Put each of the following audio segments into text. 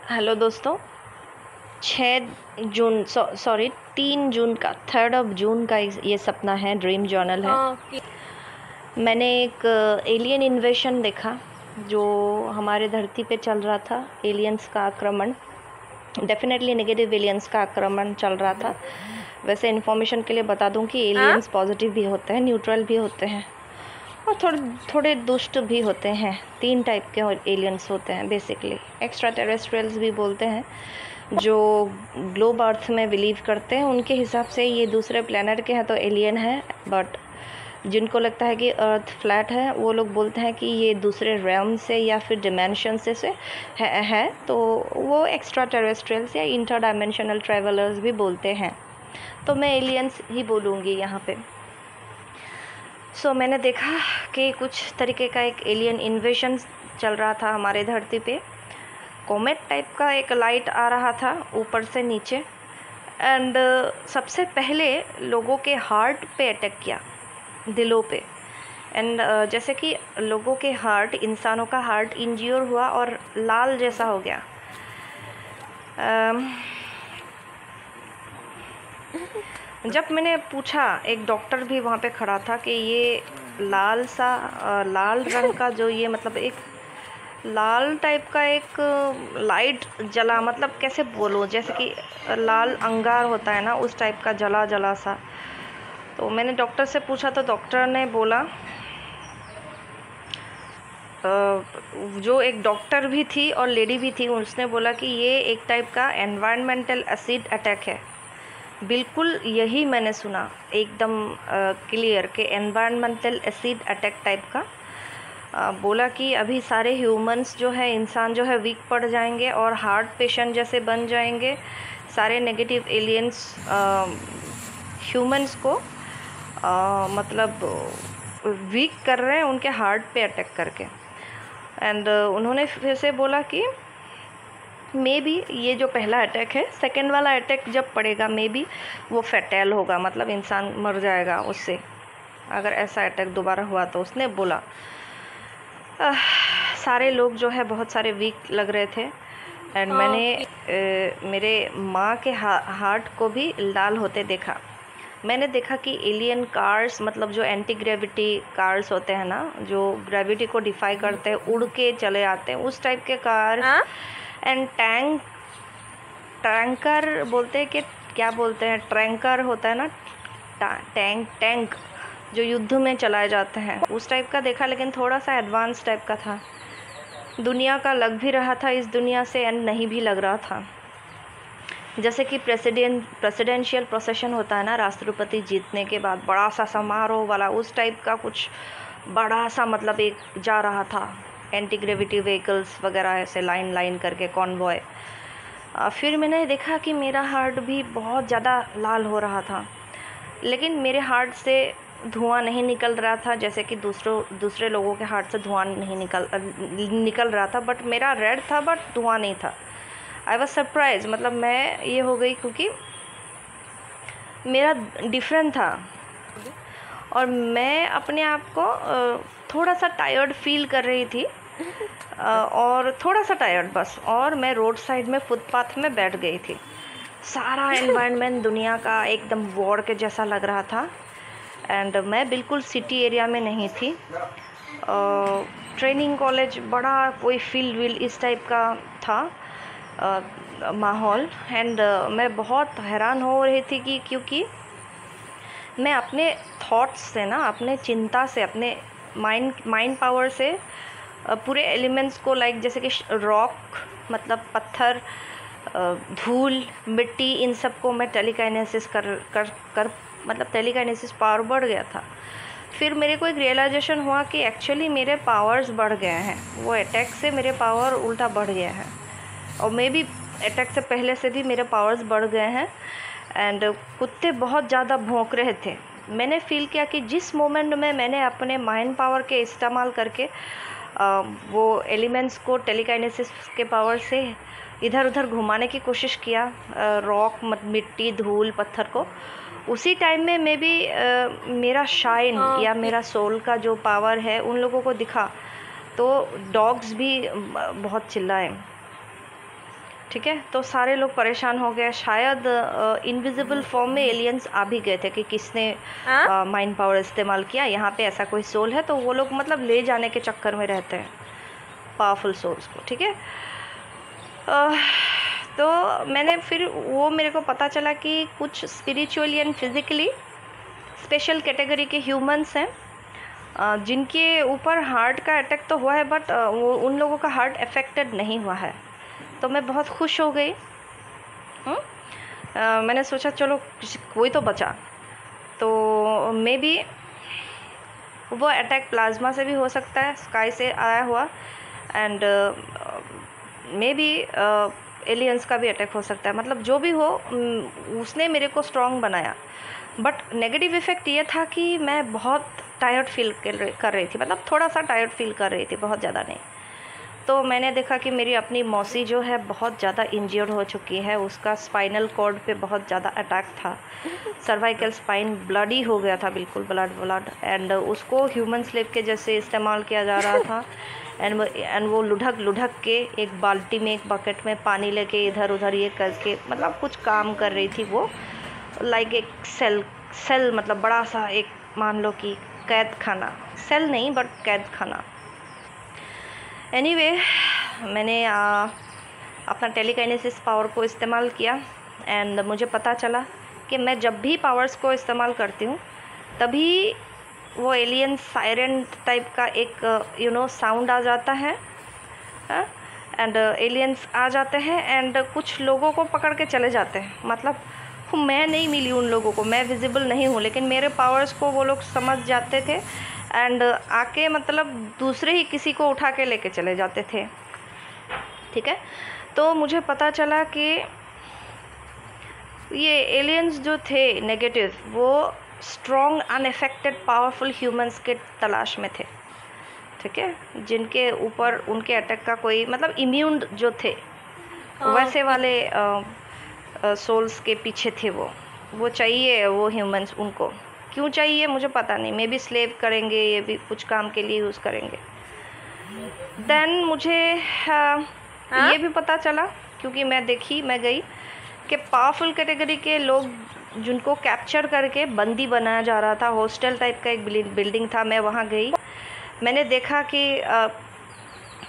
Hello दोस्तों। 6 जून sorry 3 जून का 3 जून का ये सपना है, ड्रीम जर्नल है। मैंने एक एलियन इन्वेशन देखा जो हमारे धरती पे चल रहा था। एलियंस का आक्रमण, डेफिनेटली नेगेटिव एलियंस का आक्रमण चल रहा था। वैसे इन्फॉर्मेशन के लिए बता दूं कि एलियंस पॉजिटिव भी होते हैं, न्यूट्रल भी होते हैं और थोड़े थोड़े दुष्ट भी होते हैं। 3 टाइप के एलियंस होते हैं बेसिकली। एक्स्ट्रा टेरेस्ट्रियल्स भी बोलते हैं, जो ग्लोब अर्थ में बिलीव करते हैं। उनके हिसाब से ये दूसरे प्लेनेट के हैं तो एलियन है, बट जिनको लगता है कि अर्थ फ्लैट है वो लोग बोलते हैं कि ये दूसरे रेल्म से या फिर डिमेंशन से है तो वो एक्स्ट्रा टेरेस्ट्रियल्स या इंटर डायमेंशनल ट्रैवलर्स भी बोलते हैं। तो मैं एलियंस ही बोलूँगी यहाँ पे। मैंने देखा कि कुछ तरीके का एक एलियन इन्वेशन चल रहा था हमारे धरती पे। कोमेट टाइप का एक लाइट आ रहा था ऊपर से नीचे, एंड सबसे पहले लोगों के हार्ट पे अटैक किया, दिलों पे। एंड जैसे कि लोगों के हार्ट, इंसानों का हार्ट इंज्योर हुआ और लाल जैसा हो गया। जब मैंने पूछा, एक डॉक्टर भी वहाँ पे खड़ा था कि ये लाल रंग का जो ये मतलब एक लाल टाइप का एक लाइट जला, मतलब कैसे बोलूँ, जैसे कि लाल अंगार होता है ना, उस टाइप का जला जला सा। तो मैंने डॉक्टर से पूछा तो डॉक्टर ने बोला, जो एक डॉक्टर भी थी और लेडी भी थी, उसने बोला कि ये एक टाइप का एनवायरमेंटल एसिड अटैक है। बिल्कुल यही मैंने सुना, एकदम क्लियर कि एनवायरमेंटल एसिड अटैक टाइप का। बोला कि अभी सारे ह्यूमंस जो है, इंसान जो है, वीक पड़ जाएंगे और हार्ट पेशेंट जैसे बन जाएंगे। सारे नेगेटिव एलियंस ह्यूमंस को मतलब वीक कर रहे हैं उनके हार्ट पे अटैक करके। एंड उन्होंने फिर से बोला कि मे बी ये जो पहला अटैक है, सेकेंड वाला अटैक जब पड़ेगा मे बी वो फैटल होगा, मतलब इंसान मर जाएगा उससे, अगर ऐसा अटैक दोबारा हुआ तो। उसने बोला सारे लोग जो है बहुत सारे वीक लग रहे थे। एंड मैंने मेरे माँ के हार्ट को भी लाल होते देखा। मैंने देखा कि एलियन कार्स, मतलब जो एंटी ग्रेविटी कार्स होते हैं ना, जो ग्रेविटी को डिफाई करते हैं, उड़ के चले आते हैं, उस टाइप के कार। एंड टैंकर बोलते हैं कि क्या बोलते हैं, ट्रैंकर होता है ना, टैंक जो युद्ध में चलाए जाते हैं, उस टाइप का देखा, लेकिन थोड़ा सा एडवांस टाइप का था। दुनिया का लग भी रहा था इस दुनिया से, एंड नहीं भी लग रहा था। जैसे कि प्रेसिडेंशियल प्रोसेशन होता है ना, राष्ट्रपति जीतने के बाद बड़ा सा समारोह वाला, उस टाइप का कुछ बड़ा सा, मतलब एक जा रहा था एंटी ग्रेविटी व्हीकल्स वगैरह ऐसे लाइन करके, कॉन्वॉय। फिर मैंने देखा कि मेरा हार्ट भी बहुत ज़्यादा लाल हो रहा था, लेकिन मेरे हार्ट से धुआं नहीं निकल रहा था जैसे कि दूसरे लोगों के हार्ट से धुआं नहीं निकल रहा था, बट मेरा रेड था बट धुआं नहीं था। आई वॉज सरप्राइज, मतलब मैं ये हो गई क्योंकि मेरा डिफरेंट था। और मैं अपने आप को थोड़ा सा टायर्ड फील कर रही थी, और थोड़ा सा टायर्ड बस, और मैं रोड साइड में फुटपाथ में बैठ गई थी। सारा एनवायरनमेंट दुनिया का एकदम वॉर के जैसा लग रहा था। एंड मैं बिल्कुल सिटी एरिया में नहीं थी, ट्रेनिंग कॉलेज, बड़ा कोई फील्ड विल इस टाइप का था माहौल। एंड मैं बहुत हैरान हो रही थी कि क्योंकि मैं अपने थॉट्स से ना, अपने चिंता से, अपने माइंड पावर से पूरे एलिमेंट्स को, लाइक जैसे कि रॉक, मतलब पत्थर, धूल, मिट्टी, इन सब को मैं टेलीकाइनेसिस कर मतलब टेलीकाइनेसिस पावर बढ़ गया था। फिर मेरे को एक रियलाइजेशन हुआ कि एक्चुअली मेरे पावर्स बढ़ गए हैं, वो अटैक से मेरे पावर उल्टा बढ़ गया है, और मे बी अटैक से पहले से भी मेरे पावर्स बढ़ गए हैं। एंड कुत्ते बहुत ज़्यादा भौंक रहे थे। मैंने फील किया कि जिस मोमेंट में मैंने अपने माइंड पावर के इस्तेमाल करके वो एलिमेंट्स को टेलीकाइनेसिस के पावर से इधर उधर घुमाने की कोशिश किया, रॉक, मिट्टी, धूल, पत्थर को, उसी टाइम में मे बी मेरा शाइन या मेरा सोल का जो पावर है उन लोगों को दिखा। तो डॉग्स भी बहुत चिल्लाए। ठीक है। तो सारे लोग परेशान हो गए, शायद इनविजिबल फॉर्म में एलियंस आ भी गए थे कि किसने माइंड पावर इस्तेमाल किया, यहाँ पे ऐसा कोई सोल है, तो वो लोग मतलब ले जाने के चक्कर में रहते हैं पावरफुल सोल्स को, ठीक है। तो मैंने फिर वो मेरे को पता चला कि कुछ spiritually and physically special category के ह्यूमंस हैं जिनके ऊपर हार्ट का अटैक तो हुआ है, बट वो उन लोगों का हार्ट अफेक्टेड नहीं हुआ है। तो मैं बहुत खुश हो गई। मैंने सोचा चलो कोई तो बचा। तो मे बी वो अटैक प्लाज्मा से भी हो सकता है, स्काई से आया हुआ, एंड मे बी एलियंस का भी अटैक हो सकता है। मतलब जो भी हो, उसने मेरे को स्ट्रॉन्ग बनाया। बट नेगेटिव इफ़ेक्ट ये था कि मैं बहुत टायर्ड फील कर रही थी, मतलब थोड़ा सा टायर्ड फील कर रही थी, बहुत ज़्यादा नहीं। तो मैंने देखा कि मेरी अपनी मौसी जो है बहुत ज़्यादा इंजर्ड हो चुकी है, उसका स्पाइनल कॉर्ड पे बहुत ज़्यादा अटैक था, सर्वाइकल स्पाइन ब्लडी हो गया था, बिल्कुल ब्लड, एंड उसको ह्यूमन स्लेव के जैसे इस्तेमाल किया जा रहा था। एंड वो लुढ़क के एक बाल्टी में, एक बकेट में पानी लेके इधर उधर ये करके मतलब कुछ काम कर रही थी वो, लाइक एक सेल मतलब बड़ा सा एक, मान लो कि कैद खाना, सेल नहीं बट कैद खाना। एनीवे, मैंने अपना टेलीकाइनेसिस पावर को इस्तेमाल किया, एंड मुझे पता चला कि मैं जब भी पावर्स को इस्तेमाल करती हूँ तभी वो एलियन सायरन टाइप का एक साउंड आ जाता है, एंड एलियंस आ जाते हैं एंड कुछ लोगों को पकड़ के चले जाते हैं। मतलब मैं नहीं मिली उन लोगों को, मैं विजिबल नहीं हूँ, लेकिन मेरे पावर्स को वो लोग समझ जाते थे एंड आके मतलब दूसरे ही किसी को उठा के लेके चले जाते थे, ठीक है। तो मुझे पता चला कि ये एलियंस जो थे नेगेटिव, वो स्ट्रॉन्ग अनएफेक्टेड पावरफुल ह्यूमंस के तलाश में थे, ठीक है, जिनके ऊपर उनके अटैक का कोई मतलब इम्यून जो थे वैसे वाले सोल्स के पीछे थे वो चाहिए, वो ह्यूमंस उनको क्यों चाहिए मुझे पता नहीं, मे बी स्लेव करेंगे, ये भी कुछ काम के लिए यूज़ करेंगे। देन मुझे ये भी पता चला, क्योंकि मैं गई कि पावरफुल कैटेगरी के लोग जिनको कैप्चर करके बंदी बनाया जा रहा था, हॉस्टल टाइप का एक बिल्डिंग था, मैं वहाँ गई, मैंने देखा कि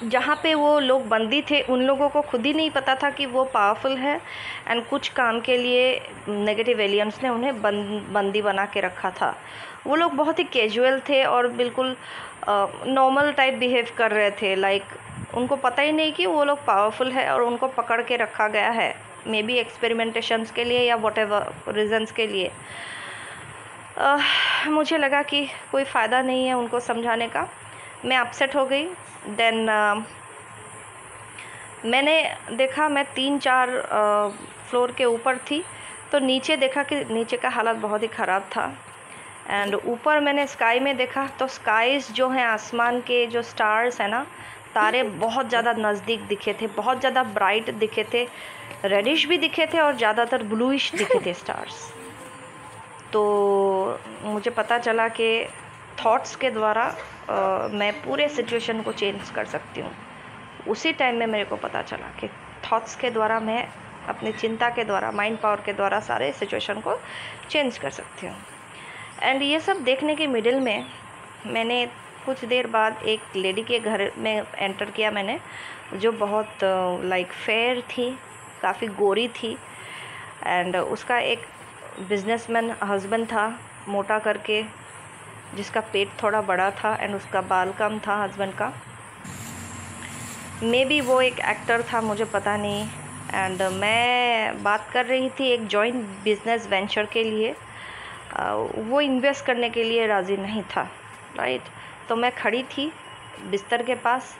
जहाँ पे वो लोग बंदी थे उन लोगों को खुद ही नहीं पता था कि वो पावरफुल है, एंड कुछ काम के लिए नेगेटिव एलियंस ने उन्हें बंदी बना के रखा था। वो लोग बहुत ही कैजुअल थे और बिल्कुल नॉर्मल टाइप बिहेव कर रहे थे, लाइक उनको पता ही नहीं कि वो लोग पावरफुल है और उनको पकड़ के रखा गया है, मे बी एक्सपेरिमेंटेशंस के लिए या व्हाटएवर रीजंस के लिए। मुझे लगा कि कोई फ़ायदा नहीं है उनको समझाने का, मैं अपसेट हो गई। देन मैंने देखा, मैं 3-4 फ्लोर के ऊपर थी, तो नीचे देखा कि नीचे का हालत बहुत ही ख़राब था, एंड ऊपर मैंने स्काई में देखा तो स्काईज़ जो हैं, आसमान के जो स्टार्स हैं ना, तारे बहुत ज़्यादा नज़दीक दिखे थे, बहुत ज़्यादा ब्राइट दिखे थे, रेडिश भी दिखे थे और ज़्यादातर ब्लूइश दिखे थे स्टार्स। तो मुझे पता चला कि थॉट्स के द्वारा मैं पूरे सिचुएशन को चेंज कर सकती हूँ। उसी टाइम में मेरे को पता चला कि थॉट्स के द्वारा मैं अपनी चिंता के द्वारा, माइंड पावर के द्वारा सारे सिचुएशन को चेंज कर सकती हूँ। एंड ये सब देखने के मिडिल में मैंने कुछ देर बाद एक लेडी के घर में एंटर किया मैंने, जो बहुत लाइक फेयर थी, काफ़ी गोरी थी, एंड उसका एक बिजनेसमैन हस्बैंड था, मोटा करके, जिसका पेट थोड़ा बड़ा था, एंड उसका बाल कम था हस्बैंड का, मे बी वो एक एक्टर था, मुझे पता नहीं। एंड मैं बात कर रही थी एक जॉइंट बिजनेस वेंचर के लिए, वो इन्वेस्ट करने के लिए राज़ी नहीं था, राइट। तो मैं खड़ी थी बिस्तर के पास,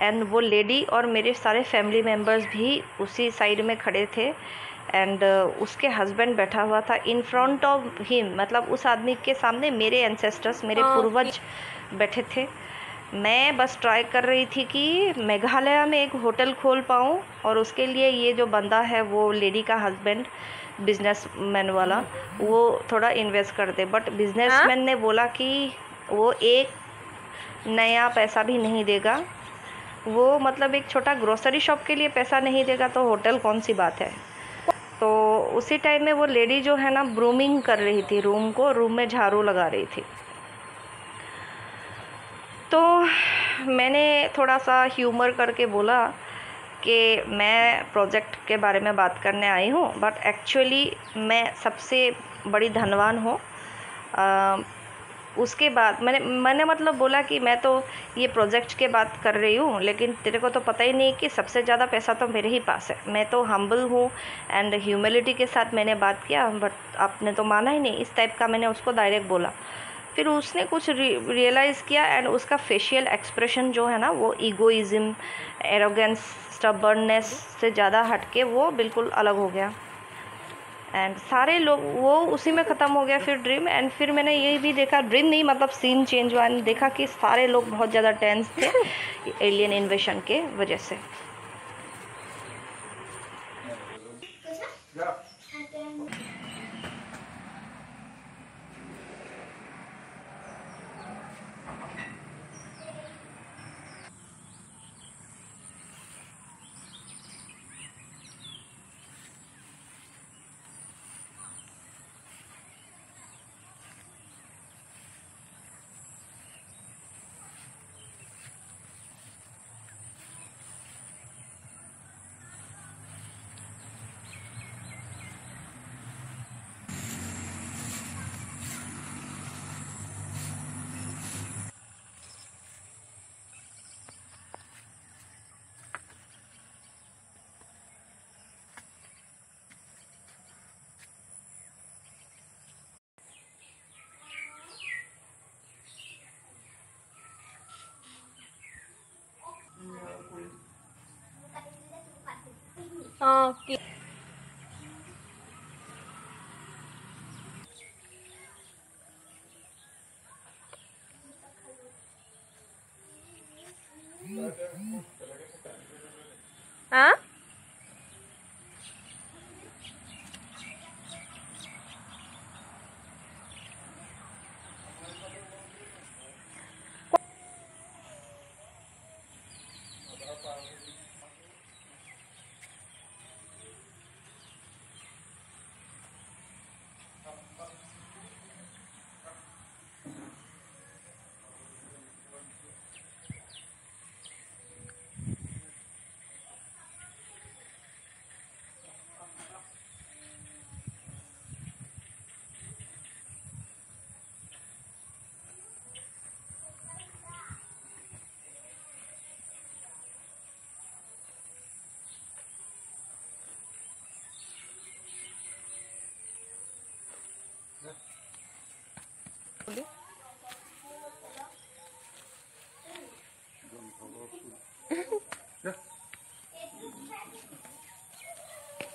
एंड वो लेडी और मेरे सारे फैमिली मेम्बर्स भी उसी साइड में खड़े थे, एंड उसके हस्बैंड बैठा हुआ था इन फ्रंट ऑफ हिम, मतलब उस आदमी के सामने मेरे एंसेस्टर्स, मेरे पूर्वज बैठे थे। मैं बस ट्राई कर रही थी कि मेघालय में एक होटल खोल पाऊँ, और उसके लिए ये जो बंदा है, वो लेडी का हस्बैंड, बिजनेसमैन वाला, वो थोड़ा इन्वेस्ट कर दे। बट बिजनेसमैन ने बोला कि वो एक नया पैसा भी नहीं देगा, वो मतलब एक छोटा ग्रोसरी शॉप के लिए पैसा नहीं देगा तो होटल कौन सी बात है। तो उसी टाइम में वो लेडी जो है ना ब्रूमिंग कर रही थी रूम में झाड़ू लगा रही थी। तो मैंने थोड़ा सा ह्यूमर करके बोला कि मैं प्रोजेक्ट के बारे में बात करने आई हूँ, बट एक्चुअली मैं सबसे बड़ी धनवान हूँ। उसके बाद मैंने मतलब बोला कि मैं तो ये प्रोजेक्ट के बात कर रही हूँ, लेकिन तेरे को तो पता ही नहीं कि सबसे ज़्यादा पैसा तो मेरे ही पास है। मैं तो हम्बल हूँ एंड ह्यूमिलिटी के साथ मैंने बात किया, बट आपने तो माना ही नहीं। इस टाइप का मैंने उसको डायरेक्ट बोला। फिर उसने कुछ रियलाइज़ किया एंड उसका फेशियल एक्सप्रेशन जो है ना वो ईगोइज़्म, एरोगेंस, स्टबर्ननेस से ज़्यादा हटके वो बिल्कुल अलग हो गया। एंड सारे लोग वो उसी में ख़त्म हो गया फिर ड्रीम। एंड फिर मैंने ये भी देखा, ड्रीम नहीं मतलब सीन चेंज हुआ, देखा कि सारे लोग बहुत ज़्यादा टेंस थे एलियन इन्वेशन के वजह से। कि हाँ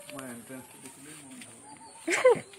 My entrance to the